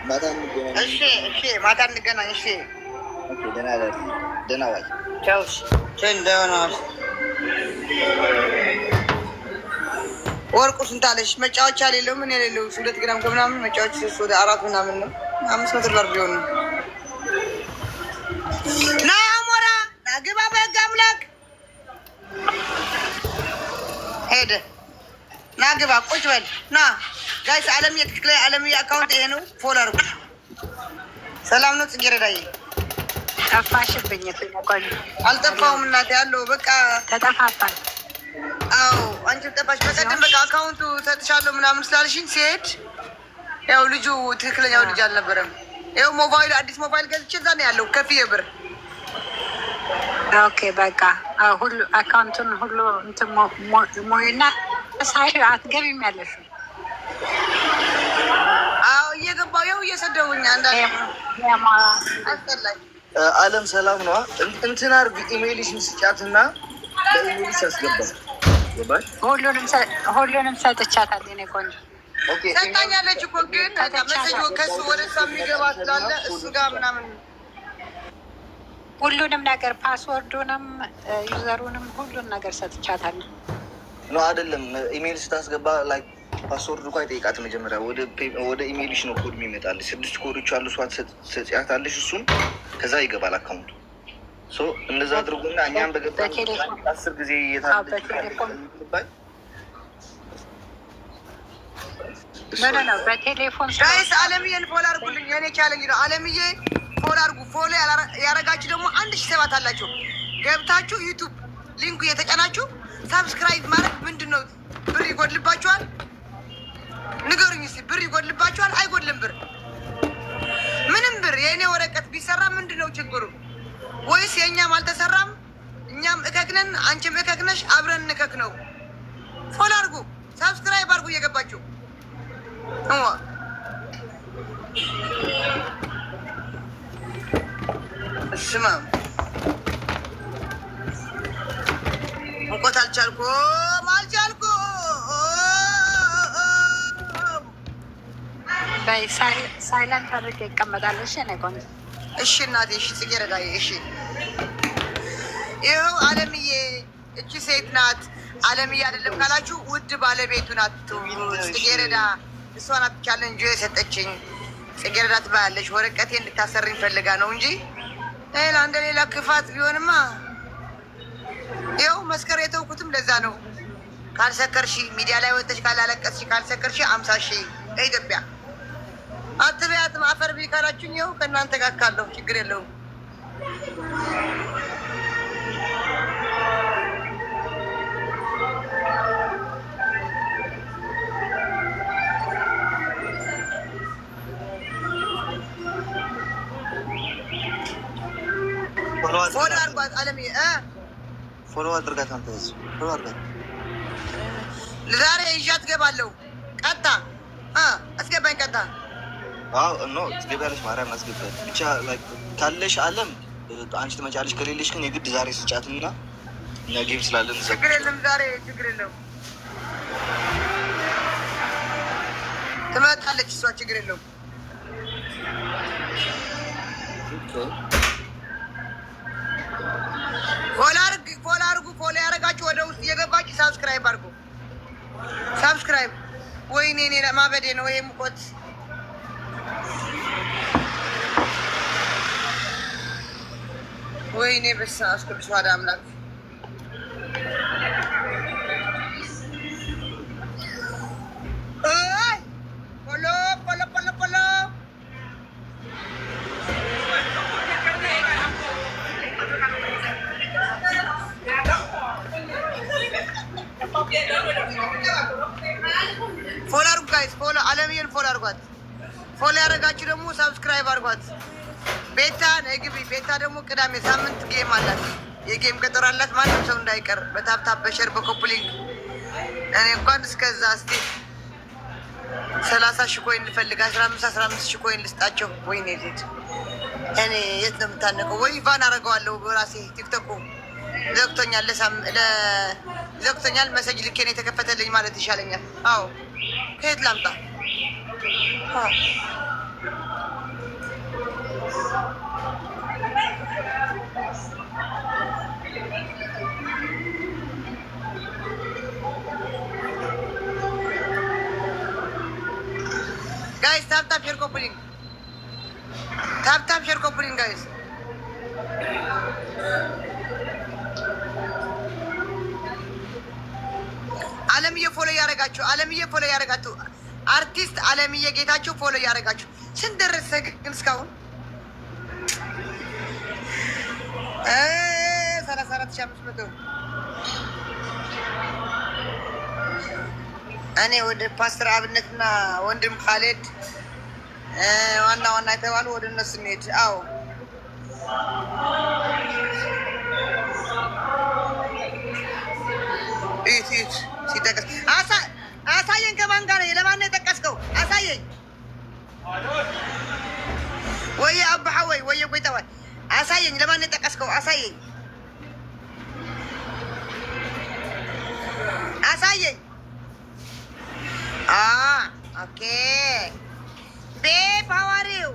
ማታ እንገናኝ። እሺ ማታ እንገናኝ። እሺ ደህና ዋል። ቻው። ደህና ዋል። ወርቁ ስንት አለሽ? መጫወቻ የሌለው ምን የሌለው 2 ግራም ከምናምን መጫወቻ ወደ 4 ምናምን ነው። 500 ብር ቢሆን ነው። ና አሞራ ና ግባ። በህግ አምላክ ሄደ። ና ግባ። ቁጭ በል ና ጋይስ። አለምዬ ትክክለኛ አለምዬ አካውንት ይሄ ነው። ፎሎ አድርጉ። ሰላም ነው ጽጌረዳዬ? ጠፋሽብኝ። አልጠፋሁም እናቴ ያለው በቃ ተጠፋፋል። አዎ አንቺም ጠፋሽ። በቀደም በቃ አካውንቱ ሰጥሻለሁ ምናምን ስላልሽኝ ሲሄድ ያው ልጁ ትክክለኛው ልጅ አልነበረም። ይኸው ሞባይል አዲስ ሞባይል ገዝቼ እዛ ነው ያለው ከፍዬ ብር። ኦኬ በቃ ሁሉ አካውንቱን ሁሉ እንትን ሞይና ሳይ አትገቢም ያለሽ? አዎ እየገባሁ ይኸው እየሰደቡኝ አንዳንድ አስጠላኝ። አለም ሰላም ነዋ። እንትን አድርጊ ኢሜይልሽን ስጫትና በኢሜይልሽ ያስገባል። ሁሉንም ሰጥቻታለሁ። እኔ ቆንጆ ሰጣኛለች እኮ ግን መሰጅ ከሱ ወደ እሷ የሚገባ ስላለ እሱ ጋር ምናምን ሁሉንም ነገር ፓስወርዱንም ዩዘሩንም ሁሉን ነገር ሰጥቻታለሁ። ነው አይደለም? ኢሜይል ስታስገባ ላይ ፓስወርድ እኮ አይጠይቃት። መጀመሪያ ወደ ኢሜይልሽ ነው ኮድ የሚመጣልሽ። 6 ኮዶች አሉ። እሷ ትሰጪያታለሽ። እሱን ከዛ ይገባል አካውንቱ። እንደዛ አድርጎና እኛም በገባ 10 ጊዜ በቴሌፎን ጋይስ አለምዬን ፎሎ አድርጉልኝ። የኔ ቻለንጅ ነው። አለምዬ ፎሎ አድርጉ። ፎሎ ያረጋችሁ ደግሞ 1007 አላችሁ። ገብታችሁ ዩቱብ ሊንኩ እየተጫናችሁ ሳብስክራይብ ማድረግ ምንድን ነው? ብር ይጎድልባችኋል? ንገሩኝ እስኪ። ብር ይጎድልባችኋል? አይጎድልም ብር ምንም ብር። የእኔ ወረቀት ቢሰራ ምንድን ነው ችግሩ? ወይስ የእኛም አልተሰራም? እኛም እከክነን አንቺም እከክነሽ አብረን እንከክ ነው። ፎሎ አድርጉ፣ ሳብስክራይብ አድርጉ እየገባችሁ ስማ። እንቆት አልቻልኩም። ሳይለንት አድርጌ ይቀመጣል። እሺ እኔ ቆንጆ። እሺ እናቴ። እሺ ጽጌረዳዬ። እሺ ይኸው አለምዬ እቺ ሴት ናት። አለምዬ አይደለም ካላችሁ ውድ ባለቤቱ ናት ጽጌረዳ። እሷ ናት ቻሌንጅ የሰጠችኝ። ጽጌረዳ ትባያለች። ወረቀቴ እንድታሰርኝ ፈልጋ ነው እንጂ ሌላ እንደ ሌላ ክፋት ቢሆንማ ይኸው መስከር የተውኩትም ለዛ ነው። ካልሰከርሺ ሚዲያ ላይ ወጥተሽ ካላለቀስሽ ካልሰከርሺ 50 ሺህ ለኢትዮጵያ አትበያትም። አፈር ቢ ካላችሁኝ ይኸው ከእናንተ ጋር ካለሁ ችግር የለውም። ፎሎ አድርጓት አለምዬ። ፎሎ አድርጋት። አንተ ፎሎ አድርጋት። ዛሬ ይዣት እገባለሁ። ቀጣ አስገባኝ። ቀጣ ትገቢያለሽ። ማርያም አስገባኝ። ብቻ ካለሽ አለም አንቺ ትመጫለሽ። ከሌለሽ ግን የግድ ዛሬ ስጫትና እኛ ጌም ስላለን ችግር የለም። ዛሬ ችግር የለውም። ትመጣለች እሷ ችግር የለውም። ፎሎ አድርጉ። ፎሎ ያደረጋችሁ ወደ ውስጥ እየገባችሁ ሳብስክራይብ አድርጉ። ሳብስክራይብ። ወይኔ እኔ ማበዴ ነው ይሄ ሙቆት። ወይኔ በስመ አብ ቅዱስ ዋህድ አምላክ። ፎሎ ፎሎ ፎሎ ፎሎ ፎሎ አድርጉ ጋይስ። ፎሎ አለምዬን ፎሎ አድርጓት። ፎሎ ያደረጋችሁ ደግሞ ሳብስክራይብ አድርጓት። ቤታ ነግቢ። ቤታ ደግሞ ቅዳሜ ሳምንት ጌም አላት። የጌም ቀጠሮ አላት። ማንም ሰው እንዳይቀር በታፕታፕ በሸር በኮፕሊንግ። እኔ እንኳን እስከዛ እስቲ 30 ሺህ ኮይን ልፈልግ 15 ሺህ ኮይን ልስጣቸው። ወይኔ ልጅ እኔ የት ነው የምታነቀው? ወይ ቫን አደርገዋለሁ በራሴ ቲክቶክ ዘግቶኛል። ዘግቶኛል። መሰጅ ልኬ ነው የተከፈተልኝ ማለት ይሻለኛል። አዎ ከየት ላምጣ? ጋይስ ታፕታፕ ሼር ኮፕሊንግ ታፕታፕ ሼር ኮፕሊንግ ጋይስ አለምዬ ፎሎ ያረጋችሁ አለምዬ ፎሎ ያረጋችሁ አርቲስት አለምዬ ጌታቸው ፎሎ ያረጋችሁ ስንት ደረሰ ግን እስካሁን 34,500 እኔ ወደ ፓስተር አብነትና ወንድም ካሌድ ዋና ዋና የተባሉ ወደ እነሱ እንሄድ። አዎ ኢት ሲጠቀስ አሳየኝ። ከማን ጋር ነው? ለማን ነው የጠቀስከው? አሳየኝ። ወየ አባሐ ወየ ቆይተዋል። አሳየኝ። ለማን ነው የጠቀስከው? አሳየኝ አሳየኝ። ኦኬ ቤብ ሐዋሪው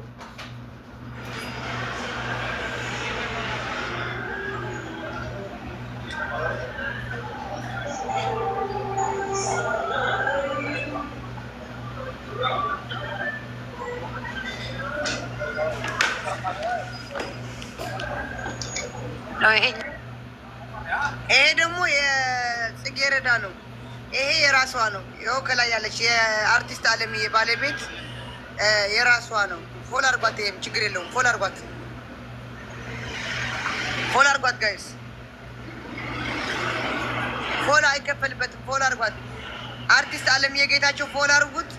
ይሄ ደግሞ የጽጌረዳ ነው። ይሄ የራሷ ነው። ይኸው ከላይ ያለች የአርቲስት አለምዬ ባለቤት የራሷ ነው። ፎል አርጓት። ይሄም ችግር የለውም። ፎል አርጓት፣ ፎል አርጓት ጋይስ። ፎል አይከፈልበትም። ፎል አርጓት። አርቲስት አለምዬ ጌታቸው ፎል አርጉት።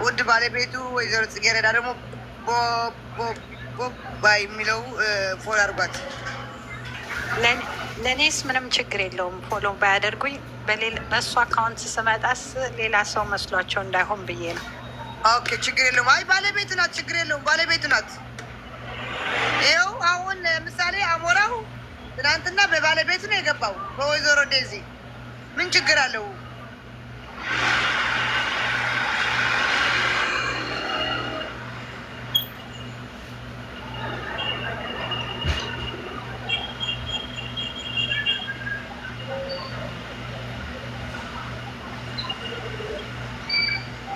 ውድ ባለቤቱ ወይዘሮ ጽጌረዳ ደግሞ ቦባ የሚለው ፎል አርጓት። ለእኔስ ምንም ችግር የለውም ፎሎ ባያደርጉኝ። በእሱ አካውንት ስመጣስ ሌላ ሰው መስሏቸው እንዳይሆን ብዬ ነው። ኦኬ ችግር የለውም። አይ ባለቤት ናት፣ ችግር የለውም። ባለቤት ናት። ይኸው አሁን ለምሳሌ አሞራው ትናንትና በባለቤቱ ነው የገባው፣ በወይዘሮ ዴዚ። ምን ችግር አለው?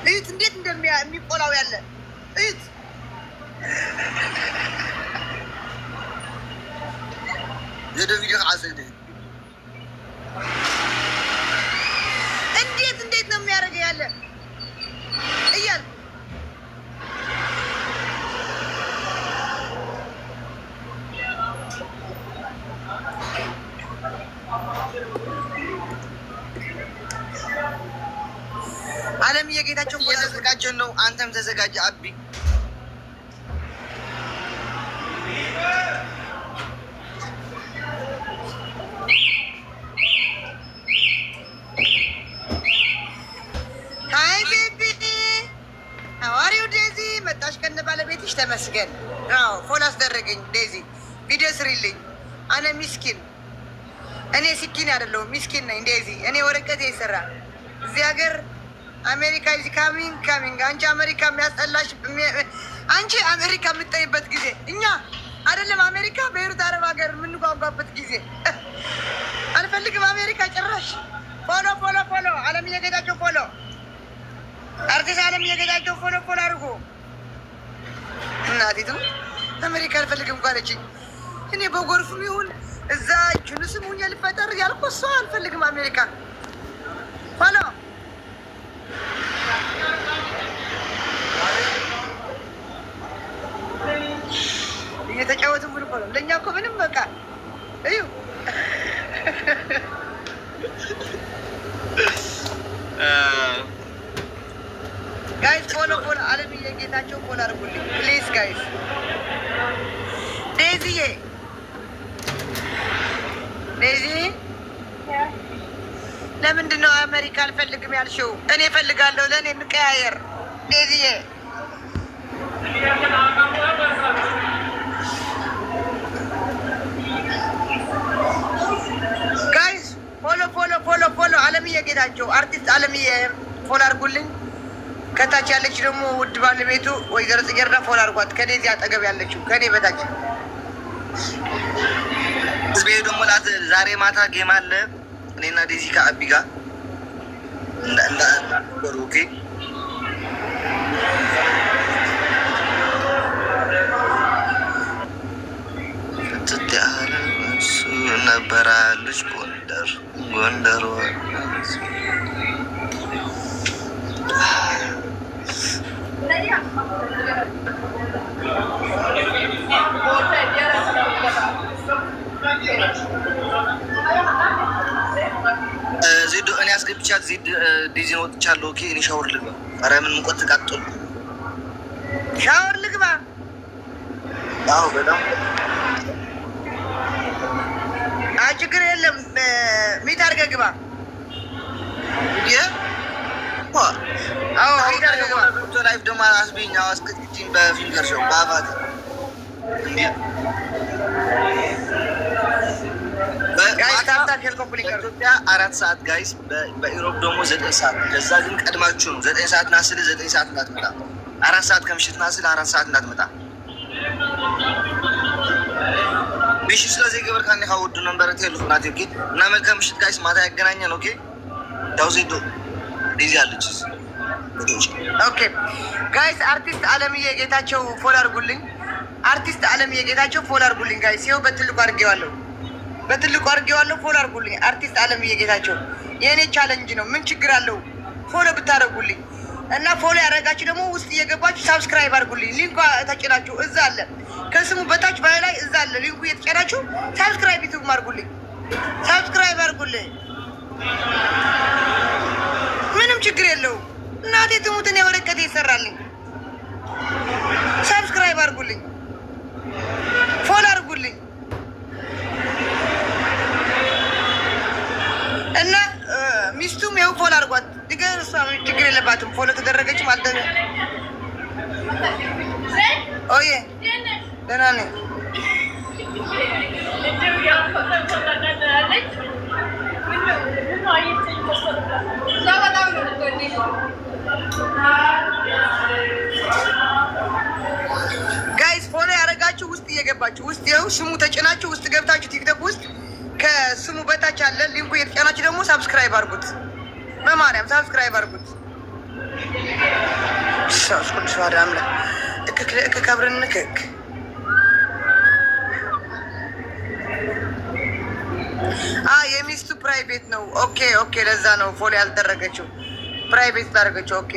እዩት እንዴት እንደሚቆላው ያለ እዩት። የደቪድ ዓዘ እንዴት ነው የሚያደርገው ያለ እያል አለምዬ ጌታቸው እየተዘጋጀን ነው። አንተም ተዘጋጀ አቢ። ሀይ ቤቢ ሐዋሪው ዴዚ መጣሽ ከነ ባለቤትሽ ተመስገን። አዎ ፎሎ አስደረገኝ ዴዚ። ቪዲዮ ስሪልኝ። አነ ሚስኪን እኔ ሲኪን አይደለሁም ሚስኪን ነኝ ዴዚ። እኔ ወረቀት ይሰራ እዚህ ሀገር አሜሪካ ኢዝ ካሚንግ። አንቺ አሜሪካ የሚያስጠላሽ አንቺ አሜሪካ የምትጠይበት ጊዜ እኛ አይደለም አሜሪካ በሄሩት አረብ ሀገር የምንጓጓበት ጊዜ አልፈልግም አሜሪካ ጭራሽ። ፎሎ አለምዬ ጌታቸው ፎሎ አርቲስት አለምዬ ጌታቸው ፎሎ አድርጎ እናቲቱ አሜሪካ አልፈልግም እንኳን አለችኝ። እኔ በጎርፍም ይሁን እዛ ጁንስም ሁኜ ልፈጠር ያልኩ እሷ አልፈልግም አሜሪካ ፎሎ እየተጫወትን ምን እኮ ነው ለእኛ እኮ ምንም በቃ እዩ ጋይስ ፎሎ አለምዬ ጌታቸው ፎሎ አድርጉልኝ ፕሊዝ ጋይስ። ዴዚዬ ለምንድን ነው አሜሪካ አልፈልግም ያልሽው? እኔ እፈልጋለሁ። ለእኔ እንቀያየር ዴዚዬ። ጋይስ ፎሎ አለምዬ ጌታቸው አርቲስት አለምዬ ፎሎ አድርጉልኝ። ከታች ያለች ደግሞ ውድ ባለቤቱ ወይዘሮ ጽጌረዳ ፎሎ አድርጓት። ከኔ እዚህ አጠገብ ያለችው ከኔ በታች ህዝቤ ደግሞ ላት ዛሬ ማታ ጌም አለ እኔና ዴዚ ከአቢ ጋር ኦኬ ፍትት ያለ እሱ ነበራለች ጎንደር ዜዶ እኔ አስገብቻት ዜድ ዲዚን ወጥቻለሁ። ኦኬ እኔ ሻወር ልግባ። ኧረ ምን ሙቀት ተቃጠሉ። ሻወር ልግባ። አዎ በጣም ችግር የለም። ሚት አድርገህ ግባ። ላይፍ ደግሞ አስቢኝ አስከትችን በፊንገር ሾው በአባት በኢትዮጵያ 4 ሰዓት ጋይስ፣ በኢሮፕ ደግሞ 9 ሰዓት። ከዛ ግን ቀድማችሁ ነው 9 ሰዓት ናስል 9 ሰዓት እንዳትመጣ፣ 4 ሰዓት ከምሽት ናስል 4 ሰዓት እንዳትመጣ። ቢሽ ስለዚህ ገበር ካኒ ካወዱ ነበር ተልኩናት ኦኬ። እና መልካም ምሽት ጋይስ፣ ማታ ያገናኘን ኦኬ። ያው ዜዶ ዲዚ አለች ኦኬ ጋይስ። አርቲስት አለምዬ ጌታቸው ፎሎ አድርጉልኝ። አርቲስት አለምዬ ጌታቸው ፎሎ አድርጉልኝ ጋይስ። ይኸው በትልቁ አድርጌዋለሁ፣ ፎሎ አድርጉልኝ። አርቲስት አለምዬ ጌታቸው የእኔ ቻለንጅ ነው። ምን ችግር አለው ፎሎ ብታደርጉልኝ? እና ፎሎ ያደረጋችሁ ደግሞ ውስጥ እየገባችሁ ሳብስክራይብ አድርጉልኝ። ሊንኩ ተጭናችሁ እዛ አለ፣ ከስሙ በታች ላይ እዛ አለ ሊንኩ እየተጫናችሁ ሳብስክራይብ ዩቱብ አድርጉልኝ፣ ሳብስክራይብ አድርጉልኝ። ምንም ችግር የለውም። እናቴ ትሙትን የወረቀት ይሰራልኝ። ሳብስክራይብ አድርጉልኝ፣ ፎሎ አድርጉልኝ እና ሚስቱም ይኸው ፎሎ አድርጓት። ድገር እሷ ችግር የለባትም። ፎሎ ተደረገችም አልተ ኦዬ ደህና ነኝ። ጋይስ ፎሎ ያደረጋችሁ ውስጥ እየገባችሁ ውስጥ ይኸው ስሙ ተጭናችሁ ውስጥ ገብታችሁ ቲክቶክ ውስጥ ከስሙ በታች አለ ሊንኩ እየተጫናችሁ ደግሞ ሳብስክራይብ አድርጉት። በማርያም ሳብስክራይብ አድርጉት። ሰብስክራይብ አድርጉ። እከክ አብረን እንከክ። የሚስቱ ፕራይቬት ነው። ኦኬ ለዛ ነው ፎሎ ያልተደረገችው። ፕራይቬት ታደረገችው። ኦኬ